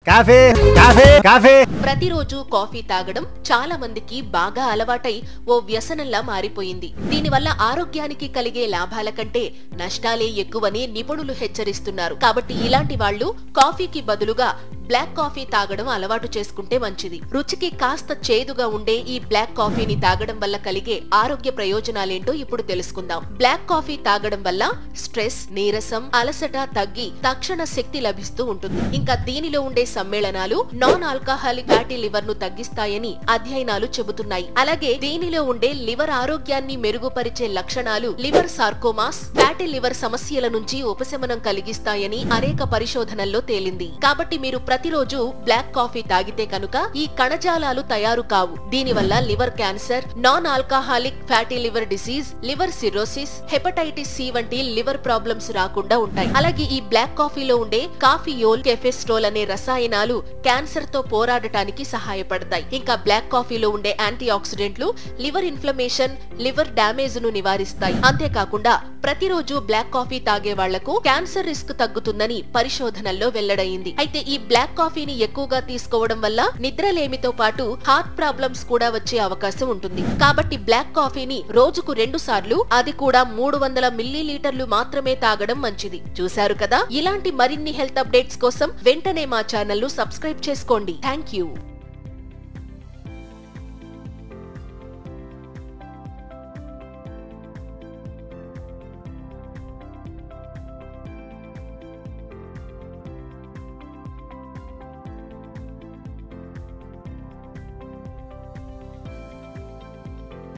Coffee coffee coffee ప్రతిరోజు coffee తాగడం చాలా మందికి బాగా అలవాటై ఓ వ్యసనంలా మారిపోయింది. దీనివల్ల ఆరోగ్యానికి కలిగే లాభాల కంటే నష్టాలే ఎక్కువని నిపుణులు హెచ్చరిస్తున్నారు. కాబట్టి ఇలాంటి వాళ్ళు కాఫీకి బదులుగా బ్లాక్ కాఫీ తాగడం అలవాటు చేసుకుంటే మంచిది. రుచికి కాస్త చేదుగా ఉండే ఈ బ్లాక్ కాఫీని తాగడం వల్ల కలిగే ఆరోగ్య ప్రయోజనాలేంటో ఇప్పుడు తెలుసుకుందాం. బ్లాక్ కాఫీ తాగడం వల్ల స్ట్రెస్, నీరసం, అలసట తగ్గి తక్షణ శక్తి లభిస్తూ ఉంటుంది. ఇంకా దీనిలో ఉండే సమ్మేళనాలు నాన్ ఆల్కహాలిక్ ఫ్యాటీ లివర్ ను తగ్గిస్తాయని అధ్యయనాలు చెబుతున్నాయి. అలాగే దీనిలో ఉండే లివర్ ఆరోగ్యాన్ని మెరుగుపరిచే లక్షణాలు లివర్ సార్కోమాస్, ఫ్యాటీ లివర్ సమస్యల నుంచి ఉపశమనం కలిగిస్తాయని అనేక పరిశోధనల్లో తేలింది. కాబట్టి మీరు ప్రతిరోజు బ్లాక్ కాఫీ తాగితే కనుక ఈ కణజాలాలు తయారు కావు. దీనివల్ల liver cancer, non alcoholic fatty liver disease, liver cirrhosis, hepatitis C వంటి లివర్ ప్రాబ్లమ్స్ రాకుండా ఉంటాయి. అలాగే ఈ బ్లాక్ కాఫీలో ఉండే కాఫియోల్, కెఫెస్ట్రోల్ అనే రసాయనాలు క్యాన్సర్ తో పోరాడటానికి సహాయపడతాయి. ఇంకా బ్లాక్ కాఫీలో ఉండే యాంటీ ఆక్సిడెంట్లు లివర్ ఇన్ఫ్లమేషన్, లివర్ డ్యామేజ్ ను నివారిస్తాయి. అంతేకాకుండా ప్రతిరోజు బ్లాక్ కాఫీ తాగే వాళ్లకు క్యాన్సర్ రిస్క్ తగ్గుతుందని పరిశోధనల్లో వెల్లడైంది. అయితే ఈ బ్లాక్ కాఫీని ఎక్కువగా తీసుకోవడం వల్ల నిద్రలేమితో పాటు హార్ట్ ప్రాబ్లమ్స్ కూడా వచ్చే అవకాశం ఉంటుంది. కాబట్టి బ్లాక్ కాఫీని రోజుకు 2 సార్లు, అది కూడా 300 మిల్లీలీటర్లు మాత్రమే తాగడం మంచిది. చూశారు కదా, ఇలాంటి మరిన్ని హెల్త్ అప్డేట్స్ కోసం వెంటనే మా ఛానల్ ను సబ్స్క్రైబ్ చేసుకోండి. Thank you.